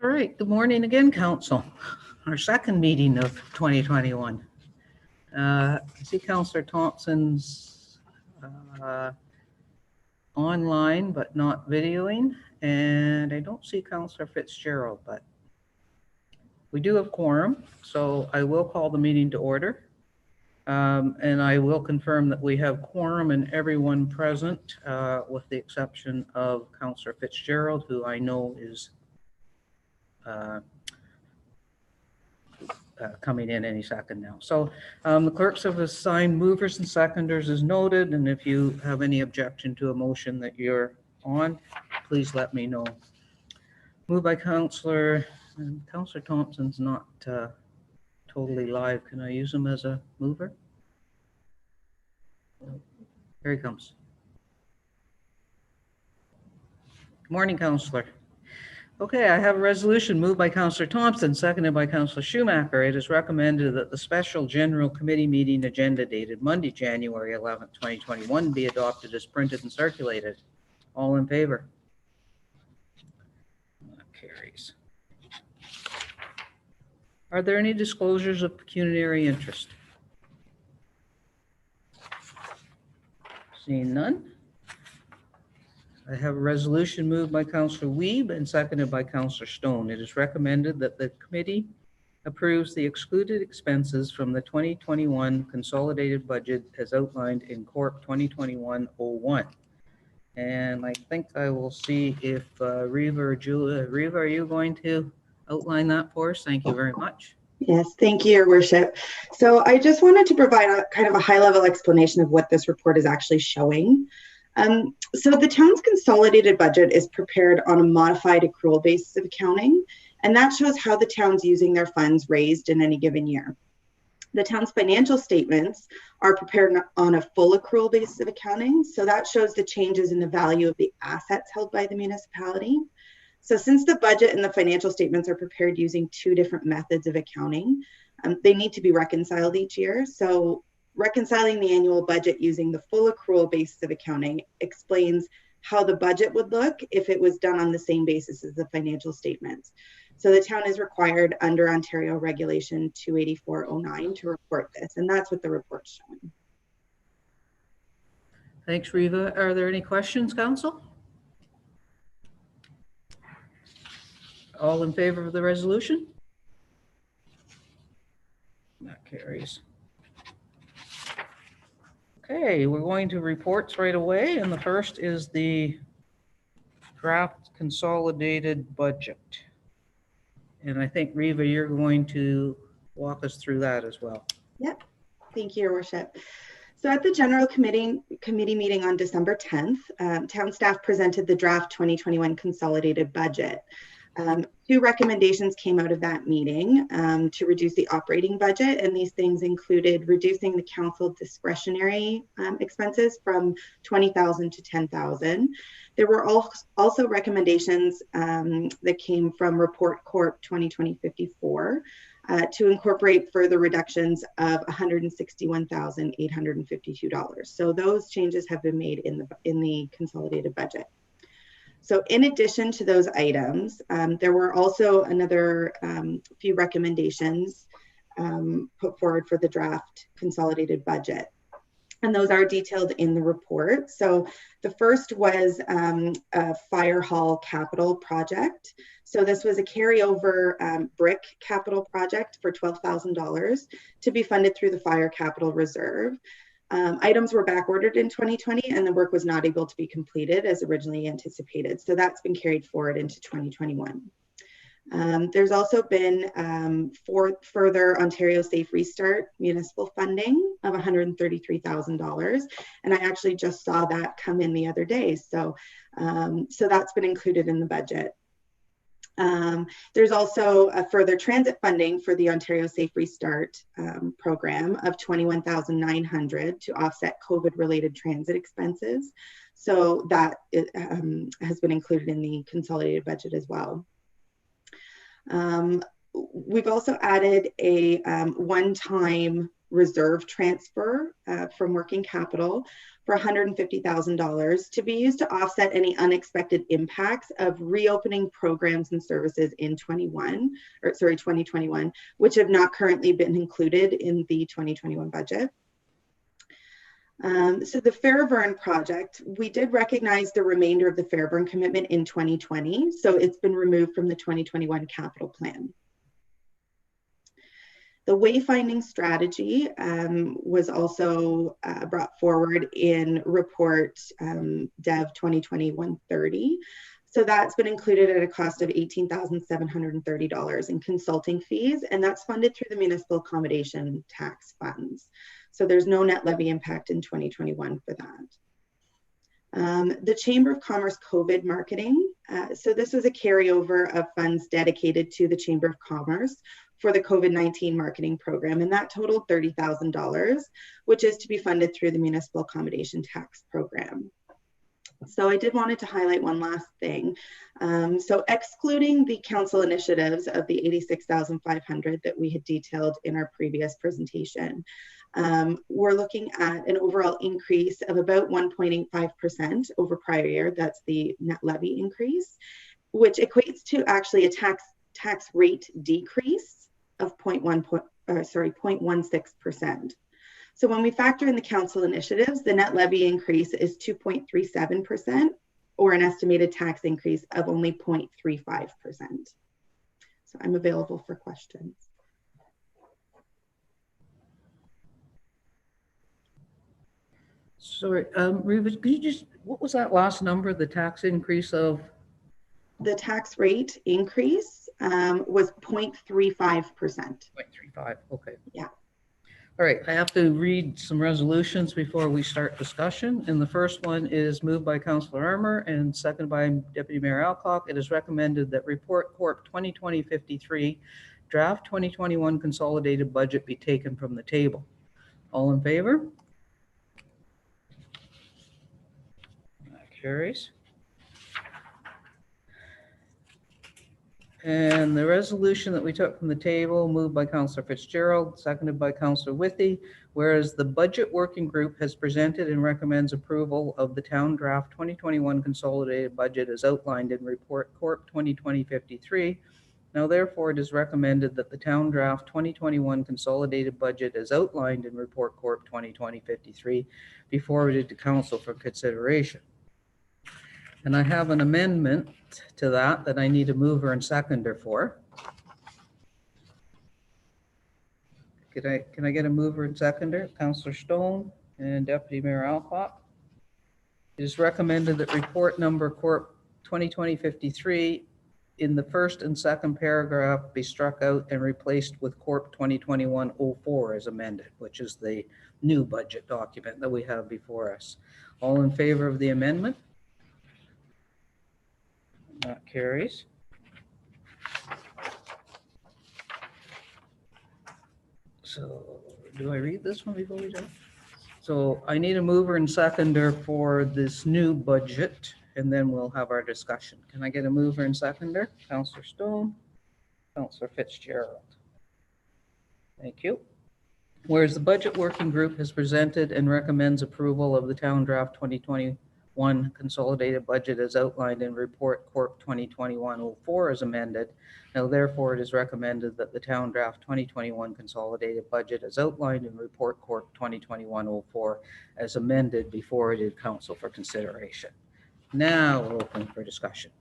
All right, good morning again, Council. Our second meeting of 2021. I see Councillor Thompson's online but not videoing, and I don't see Councillor Fitzgerald, but we do have quorum, so I will call the meeting to order. And I will confirm that we have quorum and everyone present, with the exception of Councillor Fitzgerald, who I know is coming in any second now. So the clerks have assigned movers and seconders as noted, and if you have any objection to a motion that you're on, please let me know. Moved by Councillor Thompson's not totally live. Can I use him as a mover? Here he comes. Good morning, Councillor. Okay, I have a resolution moved by Councillor Thompson, seconded by Councillor Schumacher. It is recommended that the special general committee meeting agenda dated Monday, January 11th, 2021 be adopted as printed and circulated. All in favor? That carries. Are there any disclosures of pecuniary interest? Seeing none. I have a resolution moved by Councillor Wiebe and seconded by Councillor Stone. It is recommended that the committee approves the excluded expenses from the 2021 consolidated budget as outlined in Corp 2021-01. And I think I will see if Reva or Julia. Reva, are you going to outline that for us? Thank you very much. Yes, thank you, Your Worship. So I just wanted to provide a kind of a high-level explanation of what this report is actually showing. So the town's consolidated budget is prepared on a modified accrual basis of accounting, and that shows how the town's using their funds raised in any given year. The town's financial statements are prepared on a full accrual basis of accounting, so that shows the changes in the value of the assets held by the municipality. So since the budget and the financial statements are prepared using two different methods of accounting, they need to be reconciled each year. So reconciling the annual budget using the full accrual basis of accounting explains how the budget would look if it was done on the same basis as the financial statements. So the town is required under Ontario Regulation 28409 to report this, and that's what the report's showing. Thanks, Reva. Are there any questions, Council? All in favor of the resolution? That carries. Okay, we're going to reports right away, and the first is the draft consolidated budget. And I think, Reva, you're going to walk us through that as well. Yep, thank you, Your Worship. So at the General Committee meeting on December 10th, town staff presented the draft 2021 consolidated budget. Two recommendations came out of that meeting to reduce the operating budget, and these things included reducing the council discretionary expenses from $20,000 to $10,000. There were also recommendations that came from Report Corp 2020-54 to incorporate further reductions of $161,852. So those changes have been made in the consolidated budget. So in addition to those items, there were also another few recommendations put forward for the draft consolidated budget. And those are detailed in the report. So the first was a fire hall capital project. So this was a carryover brick capital project for $12,000 to be funded through the Fire Capital Reserve. Items were back ordered in 2020 and the work was not able to be completed as originally anticipated. So that's been carried forward into 2021. There's also been further Ontario Safe Restart municipal funding of $133,000. And I actually just saw that come in the other day. So that's been included in the budget. There's also a further transit funding for the Ontario Safe Restart program of $21,900 to offset COVID-related transit expenses. So that has been included in the consolidated budget as well. We've also added a one-time reserve transfer from working capital for $150,000 to be used to offset any unexpected impacts of reopening programs and services in 2021, which have not currently been included in the 2021 budget. So the Fairburn project, we did recognize the remainder of the Fairburn commitment in 2020, so it's been removed from the 2021 capital plan. The wayfinding strategy was also brought forward in report Dev 2020-130. So that's been included at a cost of $18,730 in consulting fees, and that's funded through the municipal accommodation tax funds. So there's no net levy impact in 2021 for that. The Chamber of Commerce COVID marketing. So this is a carryover of funds dedicated to the Chamber of Commerce for the COVID-19 marketing program, and that totaled $30,000, which is to be funded through the municipal accommodation tax program. So I did wanted to highlight one last thing. So excluding the council initiatives of the $86,500 that we had detailed in our previous presentation, we're looking at an overall increase of about 1.85% over prior year. That's the net levy increase, which equates to actually a tax rate decrease of 0.16%. So when we factor in the council initiatives, the net levy increase is 2.37%, or an estimated tax increase of only 0.35%. So I'm available for questions. Sorry, Reva, could you just, what was that last number, the tax increase of? The tax rate increase was 0.35%. 0.35, okay. Yeah. All right, I have to read some resolutions before we start discussion. And the first one is moved by Councillor Armour and seconded by Deputy Mayor Alcock. It is recommended that Report Corp 2020-53 draft 2021 consolidated budget be taken from the table. All in favor? That carries. And the resolution that we took from the table, moved by Councillor Fitzgerald, seconded by Councillor Withey, whereas the Budget Working Group has presented and recommends approval of the town draft 2021 consolidated budget as outlined in Report Corp 2020-53. Now therefore it is recommended that the town draft 2021 consolidated budget as outlined in Report Corp 2020-53 be forwarded to Council for consideration. And I have an amendment to that I need a mover and seconder for. Can I get a mover and seconder? Councillor Stone and Deputy Mayor Alcock. It is recommended that report number Corp 2020-53 in the first and second paragraph be struck out and replaced with Corp 2021-04 as amended, which is the new budget document that we have before us. All in favor of the amendment? That carries. So do I read this one before we do? So I need a mover and seconder for this new budget, and then we'll have our discussion. Can I get a mover and seconder? Councillor Stone, Councillor Fitzgerald. Thank you. Whereas the Budget Working Group has presented and recommends approval of the town draft 2021 consolidated budget as outlined in Report Corp 2021-04 as amended. Now therefore it is recommended that the town draft 2021 consolidated budget as outlined in Report Corp 2021-04 as amended be forwarded to Council for consideration. Now we're open for discussion.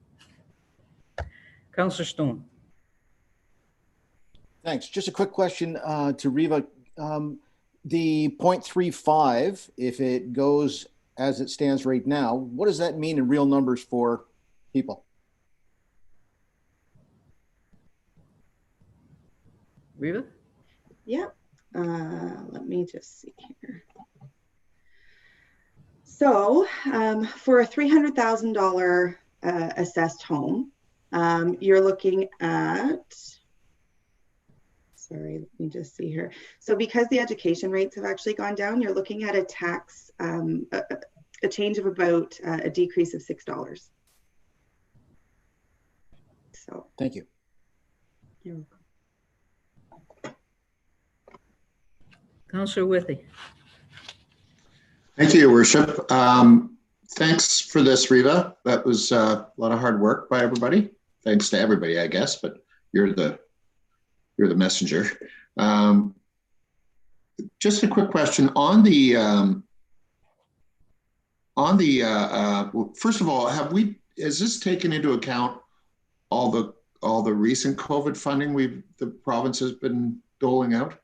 Councillor Stone. Thanks. Just a quick question to Reva. The 0.35, if it goes as it stands right now, what does that mean in real numbers for people? Reva? Yeah. Let me just see here. So for a $300,000 assessed home, you're looking at, sorry, let me just see here. So because the education rates have actually gone down, you're looking at a tax, a change of about a decrease of $6. So thank you. You're welcome. Councillor Withy. Thank you, Your Worship. Thanks for this, Riva. That was a lot of hard work by everybody. Thanks to everybody, I guess, but you're the messenger. Just a quick question on the first of all, has this taken into account all the recent COVID funding the province has been doling out?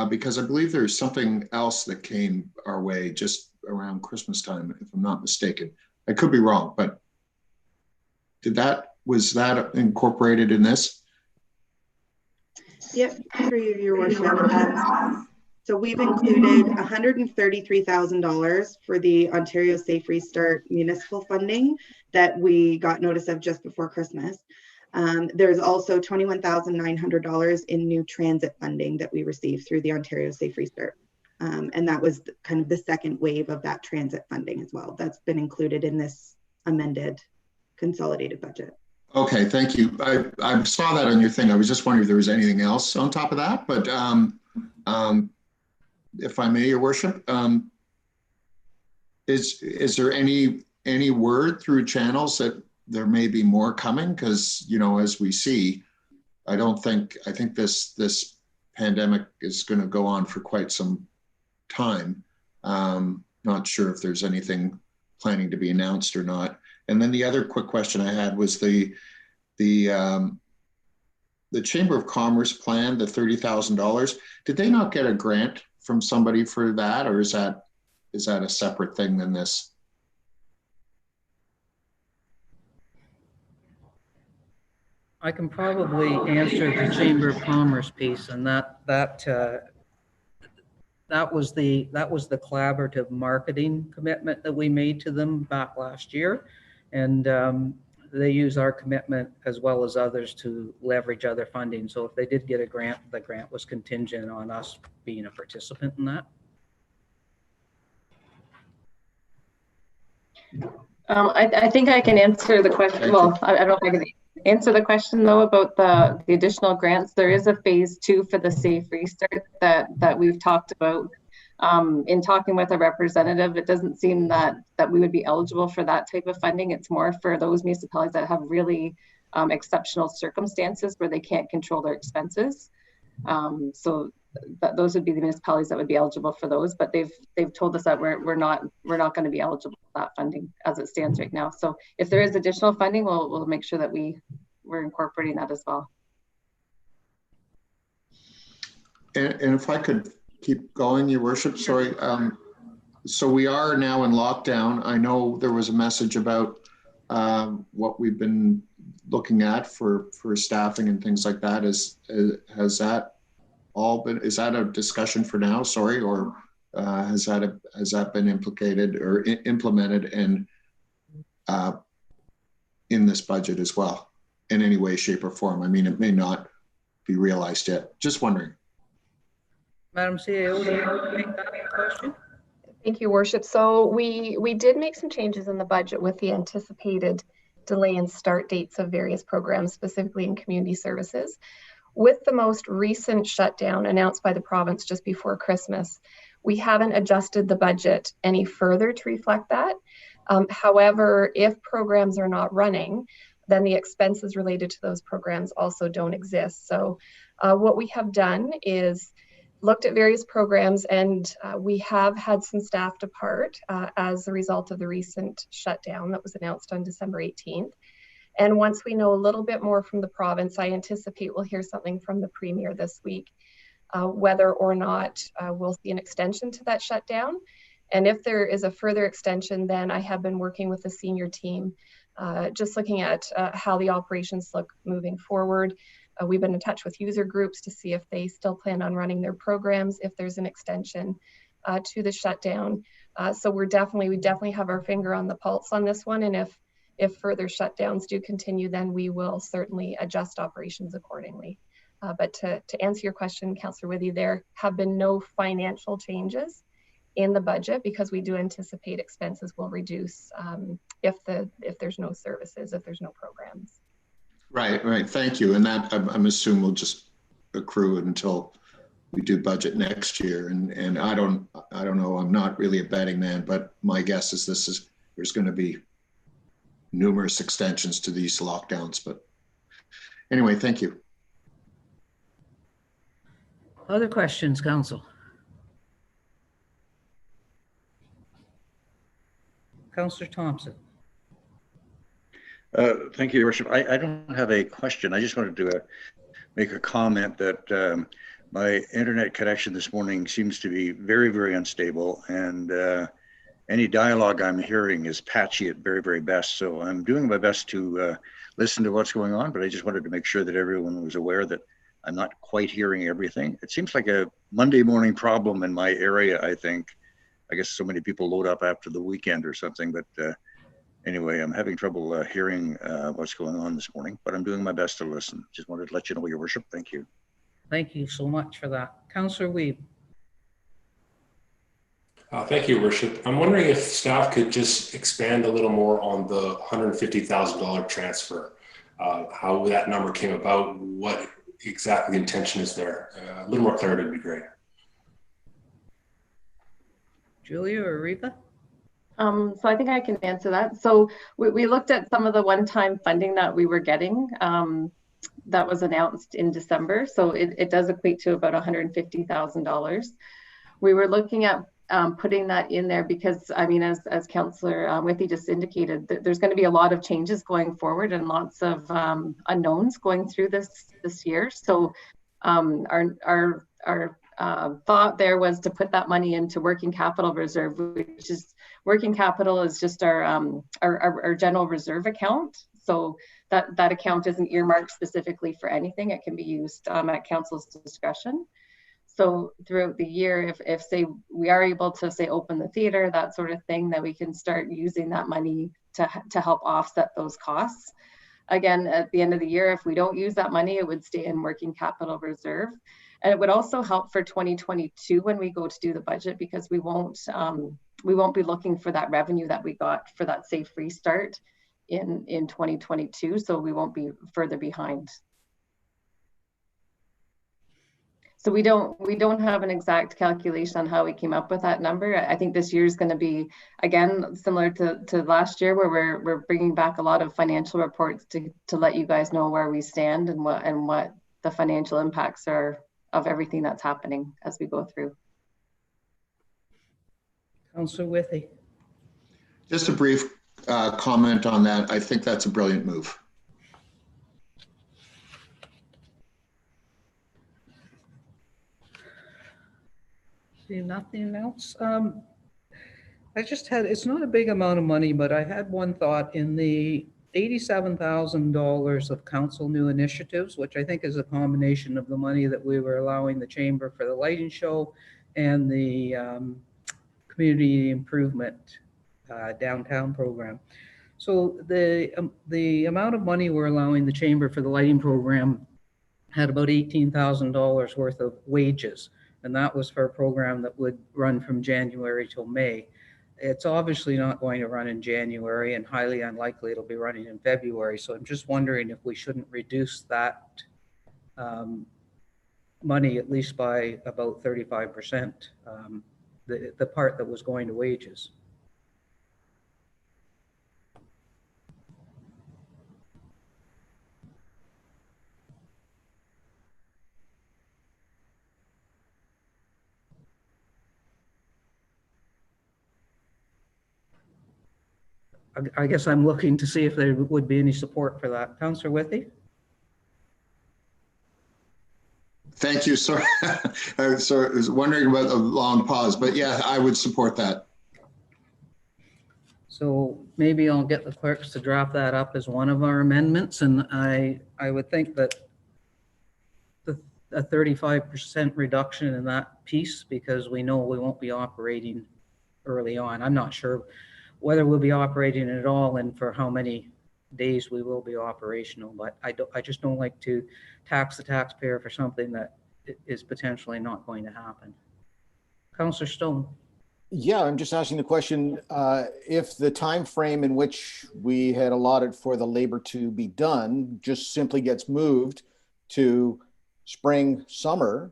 Because I believe there's something else that came our way just around Christmas time, if I'm not mistaken. I could be wrong, but was that incorporated in this? Yep, for you, Your Worship. So we've included $133,000 for the Ontario Safe Restart municipal funding that we got notice of just before Christmas. There's also $21,900 in new transit funding that we received through the Ontario Safe Restart. And that was kind of the second wave of that transit funding as well. That's been included in this amended consolidated budget. Okay, thank you. I saw that on your thing. I was just wondering if there was anything else on top of that, but if I may, Your Worship, is there any word through channels that there may be more coming? Because, you know, as we see, I think this pandemic is going to go on for quite some time. Not sure if there's anything planning to be announced or not. And then the other quick question I had was the Chamber of Commerce plan, the $30,000. Did they not get a grant from somebody for that, or is that a separate thing than this? I can probably answer the Chamber of Commerce piece, and that was the collaborative marketing commitment that we made to them back last year, and they use our commitment as well as others to leverage other funding. So if they did get a grant, the grant was contingent on us being a participant in that. I think I can answer the question. Well, I don't know if I can answer the question though about the additional grants. There is a phase 2 for the Safe Restart that we've talked about. In talking with a representative, it doesn't seem that we would be eligible for that type of funding. It's more for those municipalities that have really exceptional circumstances where they can't control their expenses. So those would be the municipalities that would be eligible for those, but they've told us that we're not going to be eligible for that funding as it stands right now. So if there is additional funding, we'll make sure that we're incorporating that as well. And if I could keep going, Your Worship, sorry. So we are now in lockdown. I know there was a message about what we've been looking at for staffing and things like that. Has that all been, is that a discussion for now, sorry, or has that been implicated or implemented and in this budget as well in any way, shape or form? I mean, it may not be realized yet. Just wondering. Madam CAO, do you want to take that question? Thank you, Worship. So we did make some changes in the budget with the anticipated delay in start dates of various programs, specifically in community services. With the most recent shutdown announced by the province just before Christmas, we haven't adjusted the budget any further to reflect that. However, if programs are not running, then the expenses related to those programs also don't exist. So what we have done is looked at various programs, and we have had some staff depart as a result of the recent shutdown that was announced on December 18th. And once we know a little bit more from the province, I anticipate we'll hear something from the Premier this week, whether or not we'll see an extension to that shutdown. And if there is a further extension, then I have been working with the senior team, just looking at how the operations look moving forward. We've been in touch with user groups to see if they still plan on running their programs, if there's an extension to the shutdown. So we definitely have our finger on the pulse on this one. And if further shutdowns do continue, then we will certainly adjust operations accordingly. But to answer your question, Councillor Withy, there have been no financial changes in the budget because we do anticipate expenses will reduce if there's no services, if there's no programs. Right. Thank you. And that I'm assuming will just accrue until we do budget next year. And I don't know, I'm not really a betting man, but my guess is there's going to be numerous extensions to these lockdowns. But anyway, thank you. Other questions, Council? Councillor Thompson. Thank you, Your Worship. I don't have a question. I just wanted to make a comment that my internet connection this morning seems to be very, very unstable, and any dialogue I'm hearing is patchy at very, very best. So I'm doing my best to listen to what's going on, but I just wanted to make sure that everyone was aware that I'm not quite hearing everything. It seems like a Monday morning problem in my area, I think. I guess so many people load up after the weekend or something, but anyway, I'm having trouble hearing what's going on this morning, but I'm doing my best to listen. Just wanted to let you know, Your Worship. Thank you. Thank you so much for that. Councillor Wiebe. Thank you, Your Worship. I'm wondering if staff could just expand a little more on the $150,000 transfer, how that number came about, what exactly the intention is there. A little more clarity would be great. Julia or Reva? So I think I can answer that. So we looked at some of the one-time funding that we were getting that was announced in December. So it does equate to about $150,000. We were looking at putting that in there because, I mean, as Councillor Withey just indicated, there's going to be a lot of changes going forward and lots of unknowns going through this year. So our thought there was to put that money into working capital reserve, which is working capital is just our general reserve account. So that account isn't earmarked specifically for anything. It can be used at council's discretion. So throughout the year, if say we are able to say open the theater, that sort of thing, that we can start using that money to help offset those costs. Again, at the end of the year, if we don't use that money, it would stay in working capital reserve. And it would also help for 2022 when we go to do the budget, because we won't be looking for that revenue that we got for that safe restart in 2022. So we won't be further behind. So we don't have an exact calculation on how we came up with that number. I think this year is going to be, again, similar to last year, where we're bringing back a lot of financial reports to let you guys know where we stand and what the financial impacts are of everything that's happening as we go through. Councillor Withey. Just a brief comment on that. I think that's a brilliant move. See, nothing else. It's not a big amount of money, but I had one thought in the $87,000 of council new initiatives, which I think is a combination of the money that we were allowing the chamber for the lighting show and the community improvement downtown program. So the amount of money we're allowing the chamber for the lighting program had about $18,000 worth of wages. And that was for a program that would run from January till May. It's obviously not going to run in January, and highly unlikely it'll be running in February. So I'm just wondering if we shouldn't reduce that money at least by about 35%, the part that was going to wages. I guess I'm looking to see if there would be any support for that. Councillor Withey? Thank you. Sorry, I was wondering about the long pause, but yeah, I would support that. So maybe I'll get the clerks to draft that up as one of our amendments, and I would think that a 35% reduction in that piece, because we know we won't be operating early on. I'm not sure whether we'll be operating at all and for how many days we will be operational, but I just don't like to tax the taxpayer for something that is potentially not going to happen. Councillor Stone. Yeah, I'm just asking the question, if the time frame in which we had allotted for the labor to be done just simply gets moved to spring, summer,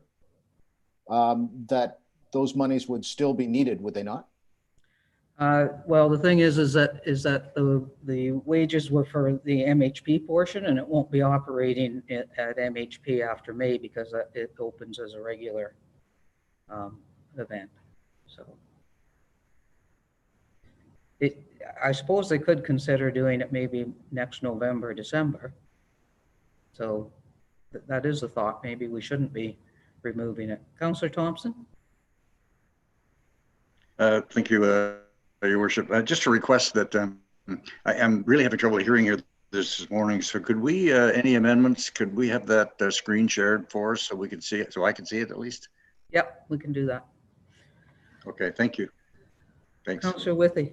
that those monies would still be needed, would they not? Well, the thing is that the wages were for the MHP portion, and it won't be operating at MHP after May because it opens as a regular event. So I suppose they could consider doing it maybe next November, December. So that is a thought. Maybe we shouldn't be removing it. Councillor Thompson? Thank you, Your Worship. Just a request that I am really having trouble hearing you this morning. So could we, any amendments, could we have that screen shared for us so we can see it, so I can see it at least? Yep, we can do that. Okay, thank you. Thanks. Councillor Withey?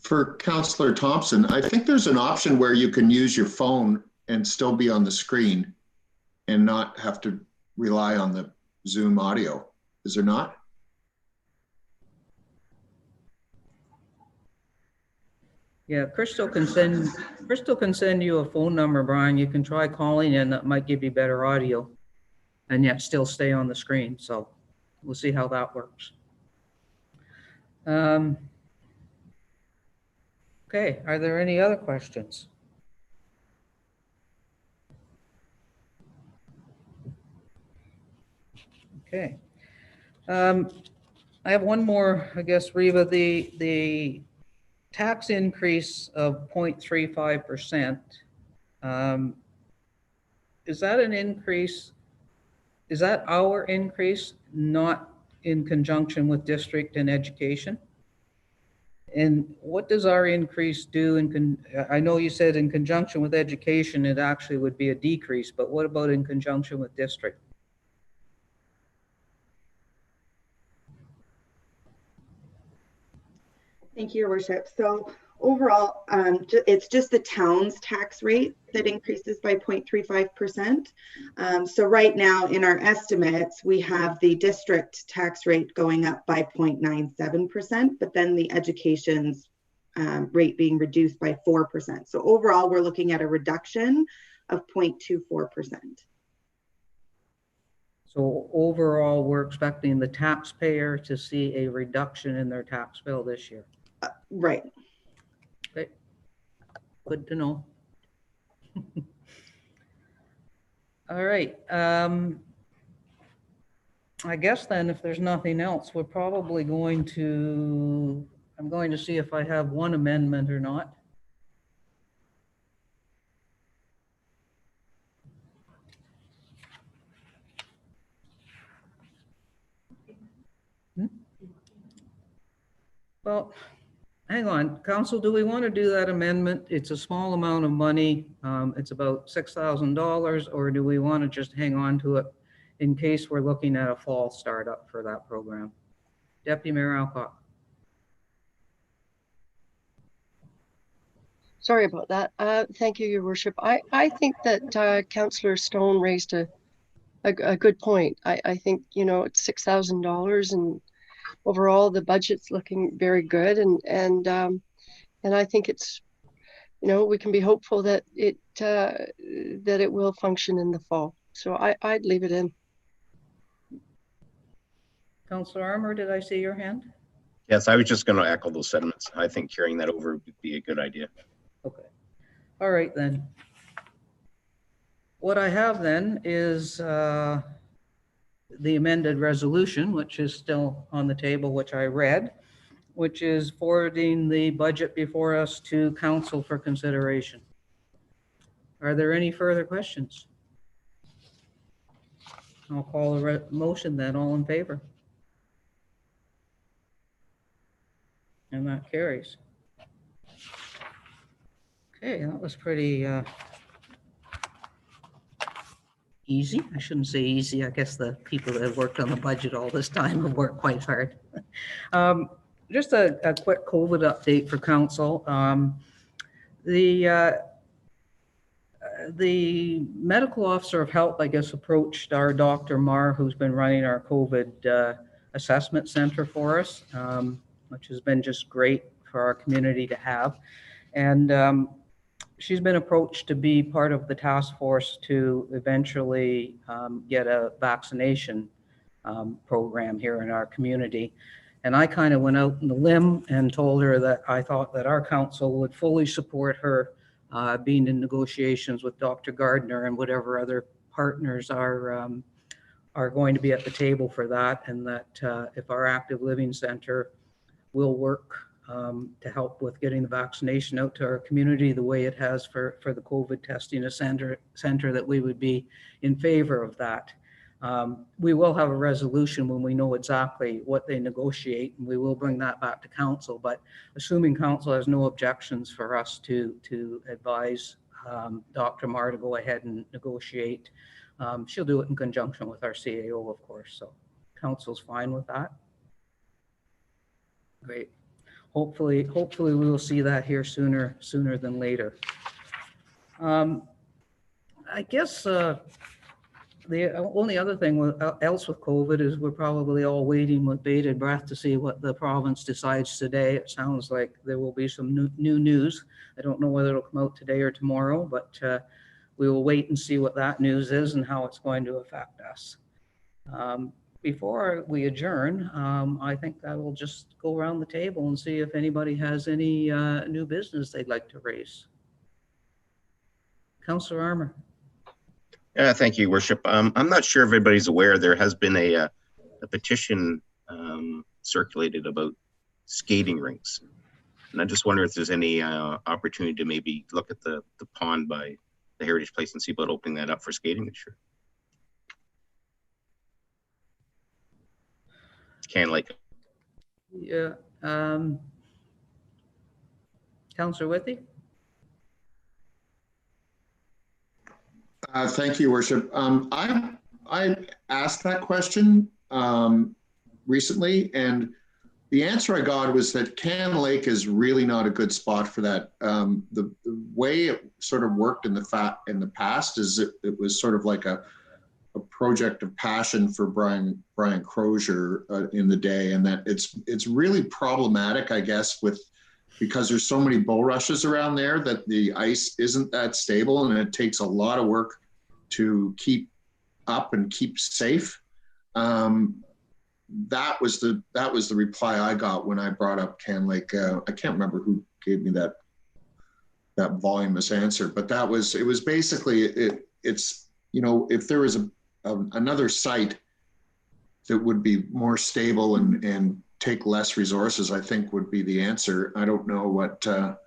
For Councillor Thompson, I think there's an option where you can use your phone and still be on the screen and not have to rely on the Zoom audio. Is there not? Yeah, Crystal can send you a phone number, Brian. You can try calling in. That might give you better audio and yet still stay on the screen. So we'll see how that works. Okay, are there any other questions? Okay. I have one more, I guess, Reva. The tax increase of 0.35%, is that an increase? Is that our increase, not in conjunction with district and education? And what does our increase do I know you said in conjunction with education, it actually would be a decrease, but what about in conjunction with district? Thank you, Your Worship. So overall, it's just the town's tax rate that increases by 0.35%. So right now in our estimates, we have the district tax rate going up by 0.97%, but then the education's rate being reduced by 4%. So overall, we're looking at a reduction of 0.24%. So overall, we're expecting the taxpayer to see a reduction in their tax bill this year. Right. Okay, good to know. All right. I guess then if there's nothing else, we're probably going to, I'm going to see if I have one amendment or not. Well, hang on, Council, do we want to do that amendment? It's a small amount of money. It's about $6,000, or do we want to just hang on to it in case we're looking at a fall startup for that program? Deputy Mayor Alcock. Sorry about that. Thank you, Your Worship. I think that Councillor Stone raised a good point. I think, you know, it's $6,000 and overall the budget's looking very good, and I think it's, you know, we can be hopeful that it will function in the fall. So I'd leave it in. Councillor Armour, did I see your hand? Yes, I was just going to echo those sentiments. I think carrying that over would be a good idea. Okay. All right then. What I have then is the amended resolution, which is still on the table, which I read, which is forwarding the budget before us to council for consideration. Are there any further questions? I'll call a motion then. All in favor? And that carries. Okay, that was pretty easy. I shouldn't say easy. I guess the people that have worked on the budget all this time have worked quite hard. Just a quick COVID update for council. The medical officer of health, I guess, approached our Dr. Marr, who's been running our COVID assessment center for us, which has been just great for our community to have. And she's been approached to be part of the task force to eventually get a vaccination program here in our community. And I kind of went out on the limb and told her that I thought that our council would fully support her being in negotiations with Dr. Gardner and whatever other partners are going to be at the table for that, and that if our Active Living Center will work to help with getting the vaccination out to our community the way it has for the COVID testing center, that we would be in favor of that. We will have a resolution when we know exactly what they negotiate, and we will bring that back to council. But assuming council has no objections for us to advise Dr. Marr to go ahead and negotiate, she'll do it in conjunction with our CAO, of course. So council's fine with that. Great. Hopefully we will see that here sooner than later. I guess the only other thing else with COVID is we're probably all waiting with bated breath to see what the province decides today. It sounds like there will be some new news. I don't know whether it'll come out today or tomorrow, but we will wait and see what that news is and how it's going to affect us. Before we adjourn, I think I will just go around the table and see if anybody has any new business they'd like to raise. Councillor Armour. Thank you, Worship. I'm not sure if everybody's aware, there has been a petition circulated about skating rinks. And I just wonder if there's any opportunity to maybe look at the pond by the Heritage Place and see about opening that up for skating this year. Can Lake. Yeah. Councillor Withey? Thank you, Worship. I asked that question recently, and the answer I got was that Can Lake is really not a good spot for that. The way it sort of worked in the past is it was sort of like a project of passion for Brian Crozier in the day, and that it's really problematic, I guess, because there's so many bulrushes around there that the ice isn't that stable, and it takes a lot of work to keep up and keep safe. That was the reply I got when I brought up Can Lake. I can't remember who gave me that voluminous answer, but it was basically it's if there was another site that would be more stable and take less resources, I think would be the answer. I don't know what there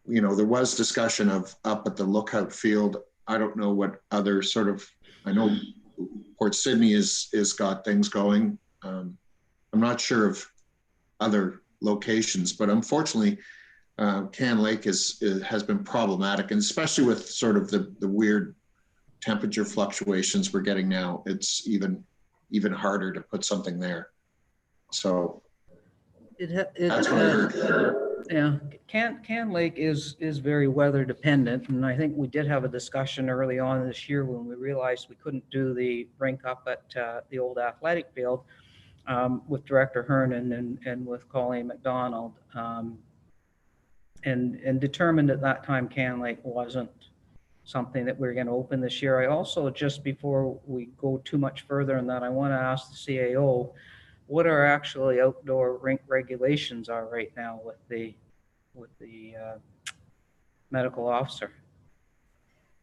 was discussion of up at the Lookout Field. I don't know what other sort of, I know Port Sydney is got things going. I'm not sure of other locations, but unfortunately, Can Lake has been problematic, and especially with sort of the weird temperature fluctuations we're getting now, it's even harder to put something there. So that's what I heard. Yeah, Can Lake is very weather dependent, and I think we did have a discussion early on this year when we realized we couldn't do the rink up at the old athletic field with Director Hernan and with Colleen McDonald, and determined at that time Can Lake wasn't something that we're going to open this year. I also, just before we go too much further in that, I want to ask the CAO what our actually outdoor rink regulations are right now with the medical officer.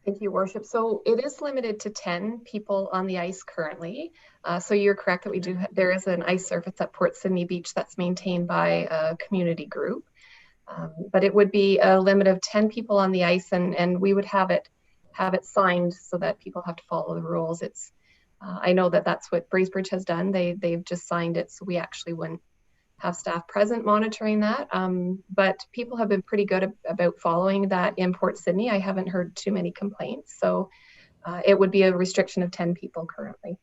Thank you, Worship. So it is limited to 10 people on the ice currently. So you're correct that there is an ice surface at Port Sydney Beach that's maintained by a community group. But it would be a limit of 10 people on the ice, and we would have it signed so that people have to follow the rules. I know that that's what Bracebridge has done. They've just signed it, so we actually wouldn't have staff present monitoring that. But people have been pretty good about following that in Port Sydney. I haven't heard too many complaints. So it would be a restriction of 10 people currently.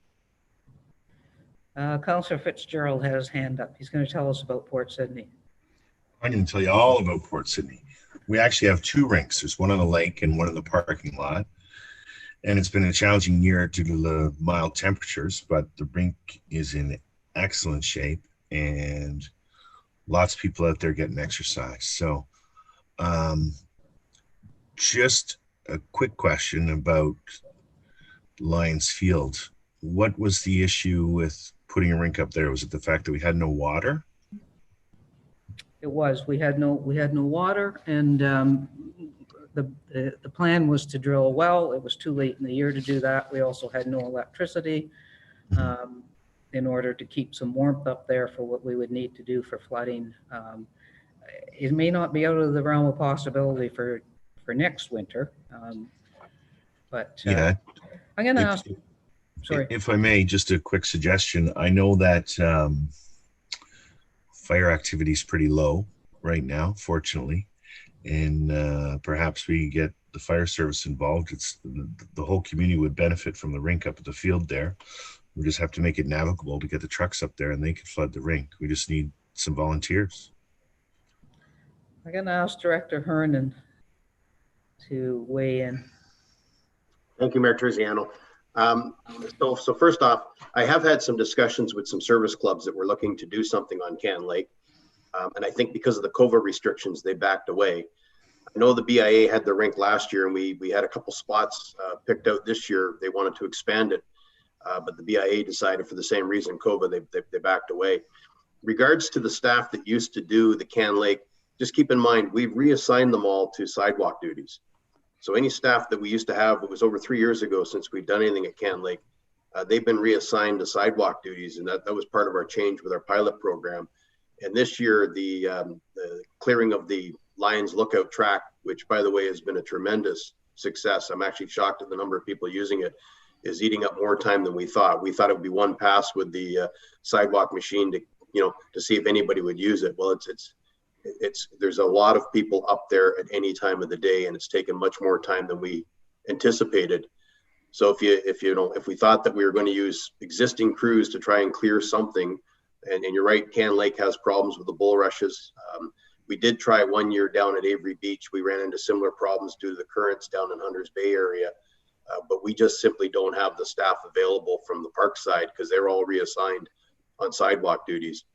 Councillor Fitzgerald has his hand up. He's going to tell us about Port Sydney. I'm going to tell you all about Port Sydney. We actually have two rinks. There's one on the lake and one in the parking lot. And it's been a challenging year due to the mild temperatures, but the rink is in excellent shape and lots of people out there getting exercise. So Just a quick question about Lions Field. What was the issue with putting a rink up there? Was it the fact that we had no water? It was. We had no water, and the plan was to drill a well. It was too late in the year to do that. We also had no electricity in order to keep some warmth up there for what we would need to do for flooding. It may not be out of the realm of possibility for next winter, but Yeah. I'm going to ask. Sorry. If I may, just a quick suggestion. I know that fire activity is pretty low right now, fortunately, and perhaps we get the fire service involved. It's the whole community would benefit from the rink up at the field there. We just have to make it navigable to get the trucks up there, and they can flood the rink. We just need some volunteers. I'm going to ask Director Hernan to weigh in. Thank you, Mayor Terziano. So first off, I have had some discussions with some service clubs that were looking to do something on Can Lake. And I think because of the COVID restrictions, they backed away. I know the BIA had the rink last year, and we had a couple spots picked out this year. They wanted to expand it, but the BIA decided for the same reason, COVID, they backed away. Regards to the staff that used to do the Can Lake, just keep in mind, we've reassigned them all to sidewalk duties. So any staff that we used to have, it was over 3 years ago since we've done anything at Can Lake, they've been reassigned to sidewalk duties, and that was part of our change with our pilot program. And this year, the clearing of the Lions Lookout track, which by the way has been a tremendous success. I'm actually shocked at the number of people using it, is eating up more time than we thought. We thought it would be one pass with the sidewalk machine to see if anybody would use it. Well, there's a lot of people up there at any time of the day, and it's taken much more time than we anticipated. So if we thought that we were going to use existing crews to try and clear something, and you're right, Can Lake has problems with the bulrushes. We did try 1 year down at Avery Beach. We ran into similar problems due to the currents down in Hunters Bay area, but we just simply don't have the staff available from the park side because they're all reassigned on sidewalk duties.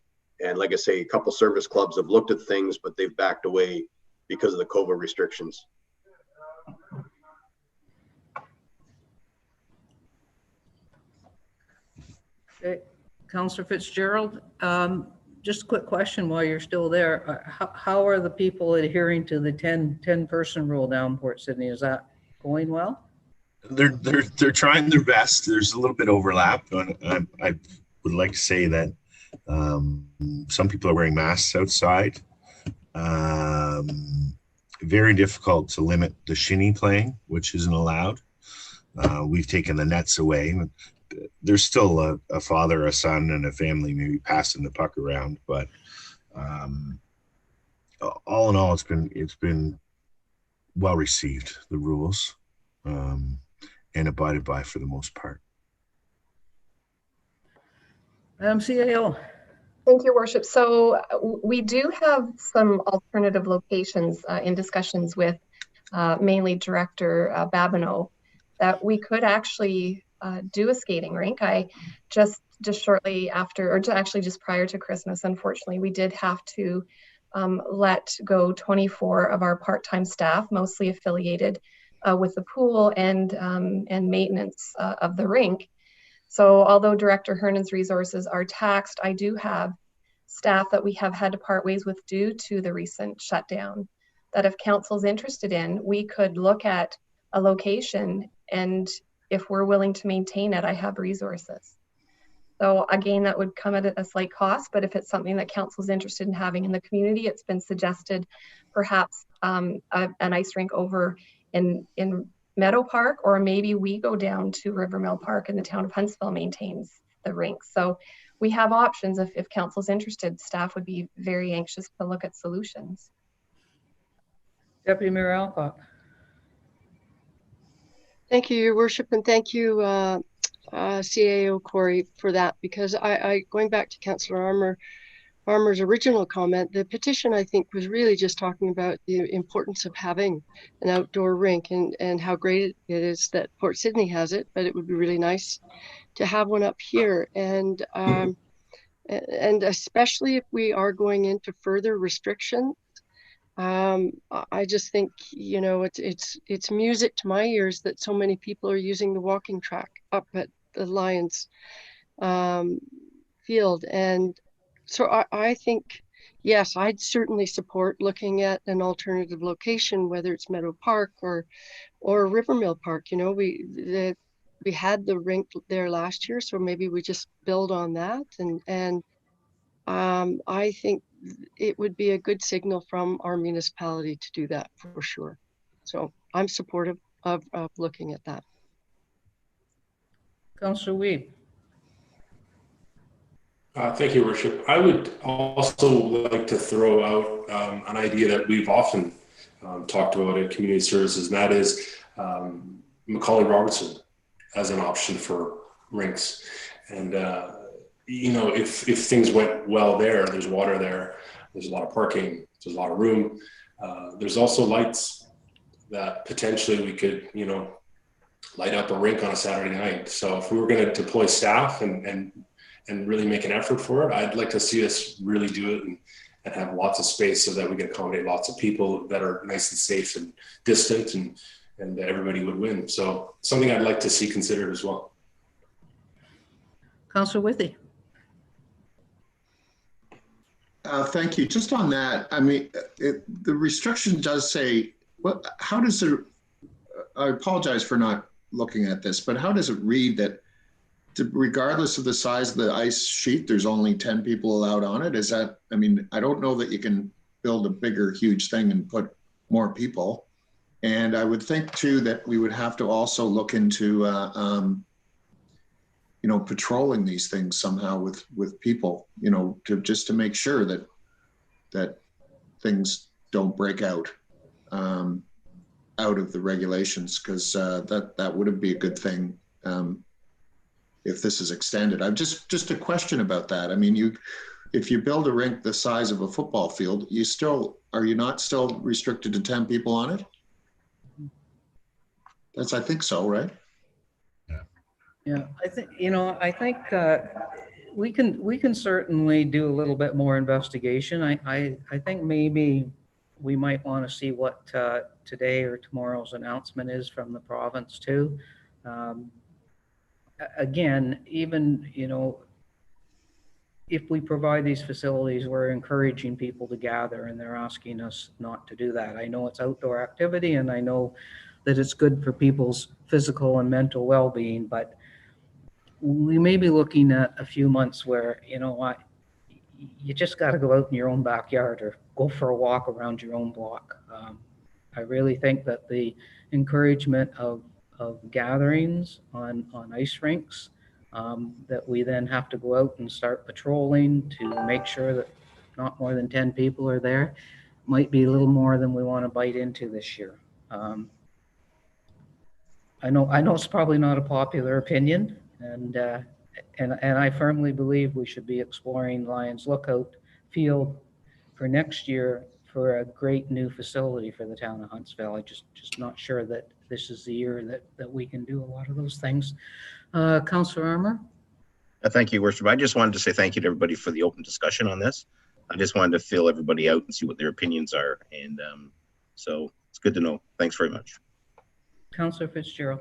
And like I say, a couple service clubs have looked at things, but they've backed away because of the COVID restrictions. Okay. Councillor Fitzgerald, just a quick question while you're still there. How are the people adhering to the 10-person rule down Port Sydney? Is that going well? They're trying their best. There's a little bit of overlap. I would like to say that some people are wearing masks outside. Very difficult to limit the shinny playing, which isn't allowed. We've taken the nets away. There's still a father, a son, and a family maybe passing the puck around, but all in all, it's been well received, the rules, and abided by for the most part. CAO. Thank you, Worship. So we do have some alternative locations in discussions with mainly Director Babineau that we could actually do a skating rink. I just shortly after, or actually just prior to Christmas, unfortunately, we did have to let go 24 of our part-time staff, mostly affiliated with the pool and maintenance of the rink. So although Director Hernan's resources are taxed, I do have staff that we have had to part ways with due to the recent shutdown, that if council's interested in, we could look at a location, and if we're willing to maintain it, I have resources. So again, that would come at a slight cost, but if it's something that council's interested in having in the community, it's been suggested perhaps an ice rink over in Meadow Park, or maybe we go down to Rivermill Park and the town of Huntsville maintains the rink. So we have options. If council's interested, staff would be very anxious to look at solutions. Deputy Mayor Alcock. Thank you, Your Worship, and thank you, CAO Corey, for that, because I going back to Councillor Armour's original comment, the petition, I think, was really just talking about the importance of having an outdoor rink and how great it is that Port Sydney has it, but it would be really nice to have one up here. And especially if we are going into further restrictions, I just think, you know, it's music to my ears that so many people are using the walking track up at the Lions field. And so I think, yes, I'd certainly support looking at an alternative location, whether it's Meadow Park or Rivermill Park. You know, we had the rink there last year, so maybe we just build on that. And I think it would be a good signal from our municipality to do that for sure. So I'm supportive of looking at that. Councillor Weed. Thank you, Worship. I would also like to throw out an idea that we've often talked about at Community Services, and that is Macaulay Robertson as an option for rinks. And you know, if things went well there, there's water there, there's a lot of parking, there's a lot of room. There's also lights that potentially we could, you know, light up a rink on a Saturday night. So if we were going to deploy staff and really make an effort for it, I'd like to see us really do it and have lots of space so that we can accommodate lots of people that are nice and safe and distant, and everybody would win. So something I'd like to see considered as well. Councillor Withey. Thank you. Just on that, I mean, the restriction does say, how does it, I apologize for not looking at this, but how does it read that regardless of the size of the ice sheet, there's only 10 people allowed on it? Is that, I mean, I don't know that you can build a bigger, huge thing and put more people. And I would think too, that we would have to also look into, you know, patrolling these things somehow with people, you know, just to make sure that things don't break out of the regulations, because that would be a good thing if this is extended. I've just a question about that. I mean, if you build a rink the size of a football field, are you not still restricted to 10 people on it? I think so, right? Yeah, I think, you know, we can certainly do a little bit more investigation. I think maybe we might want to see what today or tomorrow's announcement is from the province too. Again, even, you know, if we provide these facilities, we're encouraging people to gather, and they're asking us not to do that. I know it's outdoor activity, and I know that it's good for people's physical and mental well-being, but we may be looking at a few months where, you know what, you just got to go out in your own backyard or go for a walk around your own block. I really think that the encouragement of gatherings on ice rinks, that we then have to go out and start patrolling to make sure that not more than 10 people are there, might be a little more than we want to bite into this year. I know it's probably not a popular opinion, and I firmly believe we should be exploring Lions Lookout Field for next year for a great new facility for the town of Huntsville. I just not sure that this is the year that we can do a lot of those things. Councillor Armour? Thank you, Worship. I just wanted to say thank you to everybody for the open discussion on this. I just wanted to fill everybody out and see what their opinions are. And so it's good to know. Thanks very much. Councillor Fitzgerald.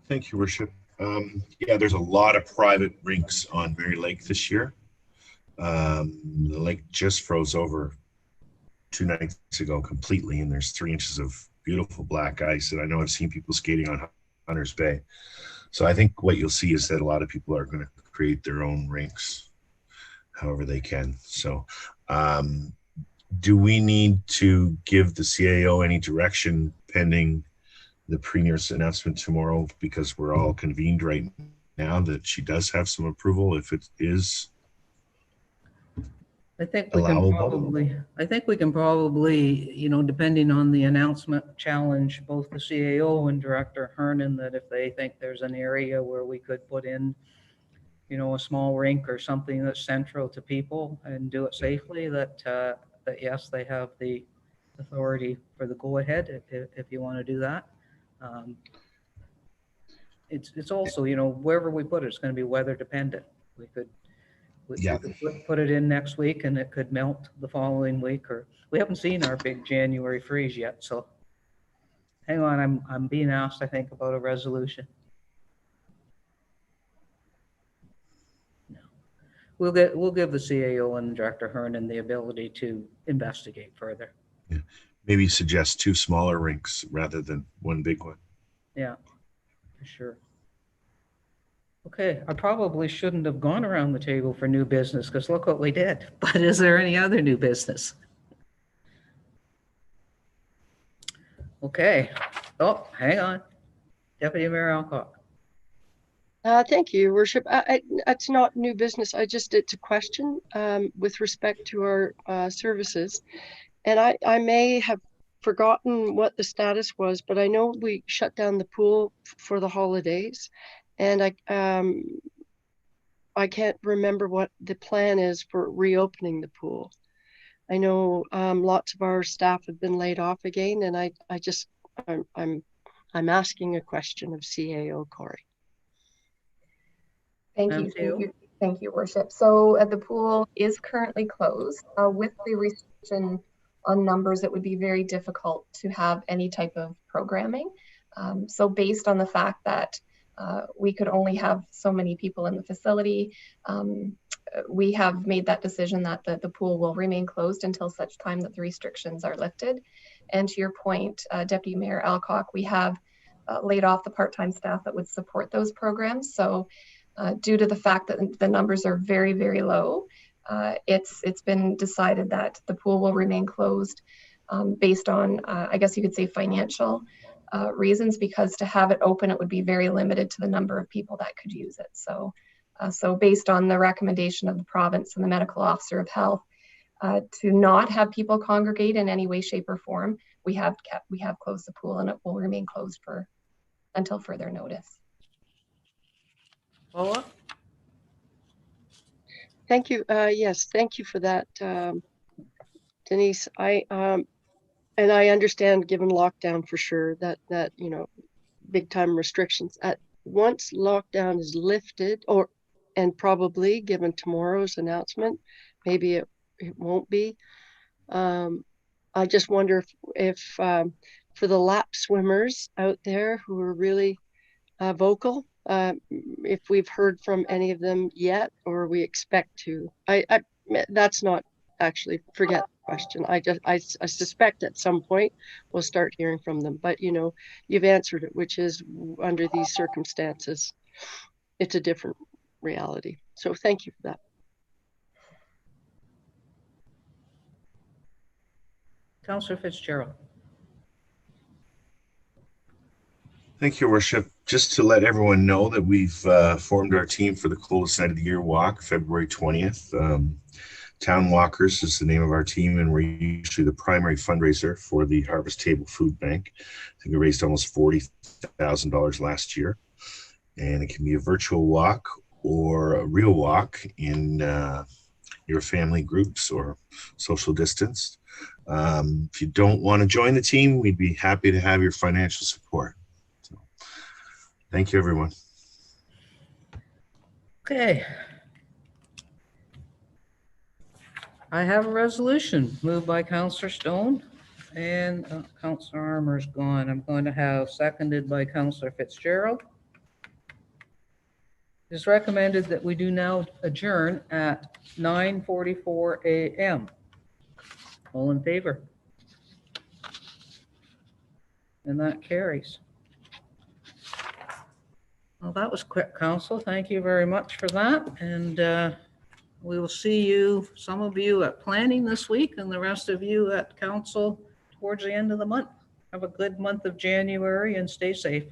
Thank you, Worship. Yeah, there's a lot of private rinks on Mary Lake this year. The lake just froze over 2 nights ago completely, and there's 3 inches of beautiful black ice. And I know I've seen people skating on Hunters Bay. So I think what you'll see is that a lot of people are going to create their own rinks however they can. So do we need to give the CAO any direction pending the Premier's announcement tomorrow, because we're all convened right now, that she does have some approval if it is I think we can probably, you know, depending on the announcement, challenge both the CAO and Director Hernan that if they think there's an area where we could put in, you know, a small rink or something that's central to people and do it safely, that yes, they have the authority for the go-ahead if you want to do that. It's also, you know, wherever we put it, it's going to be weather dependent. We could Yeah. We put it in next week and it could melt the following week, or we haven't seen our big January freeze yet. So hang on, I'm being asked, I think, about a resolution. No. We'll give the CAO and Director Hernan the ability to investigate further. Yeah. Maybe suggest 2 smaller rinks rather than 1 big one. Yeah, for sure. Okay, I probably shouldn't have gone around the table for new business because look what we did. But is there any other new business? Okay. Oh, hang on. Deputy Mayor Alcock. Thank you, Your Worship. It's not new business. It's a question with respect to our services. And I may have forgotten what the status was, but I know we shut down the pool for the holidays. And I can't remember what the plan is for reopening the pool. I know lots of our staff have been laid off again, and I'm asking a question of CAO Corey. Thank you. Thank you, Worship. So the pool is currently closed. With the restriction on numbers, it would be very difficult to have any type of programming. So based on the fact that we could only have so many people in the facility, we have made that decision that the pool will remain closed until such time that the restrictions are lifted. And to your point, Deputy Mayor Alcock, we have laid off the part-time staff that would support those programs. So due to the fact that the numbers are very, very low, it's been decided that the pool will remain closed based on, I guess you could say, financial reasons, because to have it open, it would be very limited to the number of people that could use it. So, so based on the recommendation of the province and the medical officer of health to not have people congregate in any way, shape, or form, we have closed the pool, and it will remain closed until further notice. Paula? Thank you. Yes, thank you for that, Denise. And I understand, given lockdown for sure, that big time restrictions. Once lockdown is lifted, and probably given tomorrow's announcement, maybe it won't be. I just wonder if for the lap swimmers out there who are really vocal, if we've heard from any of them yet, or we expect to. That's not actually, forget the question. I suspect at some point we'll start hearing from them, but you've answered it, which is under these circumstances, it's a different reality. So thank you for that. Councillor Fitzgerald. Thank you, Your Worship. Just to let everyone know that we've formed our team for the coldest night of the year walk, February 20th. Town Walkers is the name of our team, and we're usually the primary fundraiser for the Harvest Table Food Bank. I think we raised almost $40,000 last year. And it can be a virtual walk or a real walk in your family groups or social distance. If you don't want to join the team, we'd be happy to have your financial support. So, thank you, everyone. Okay. I have a resolution moved by Councillor Stone, and Councillor Armour's gone. I'm going to have seconded by Councillor Fitzgerald. It is recommended that we do now adjourn at 9:44 a.m. All in favor? And that carries. Well, that was quick, Council. Thank you very much for that. And we will see you, some of you at planning this week and the rest of you at council towards the end of the month. Have a good month of January and stay safe.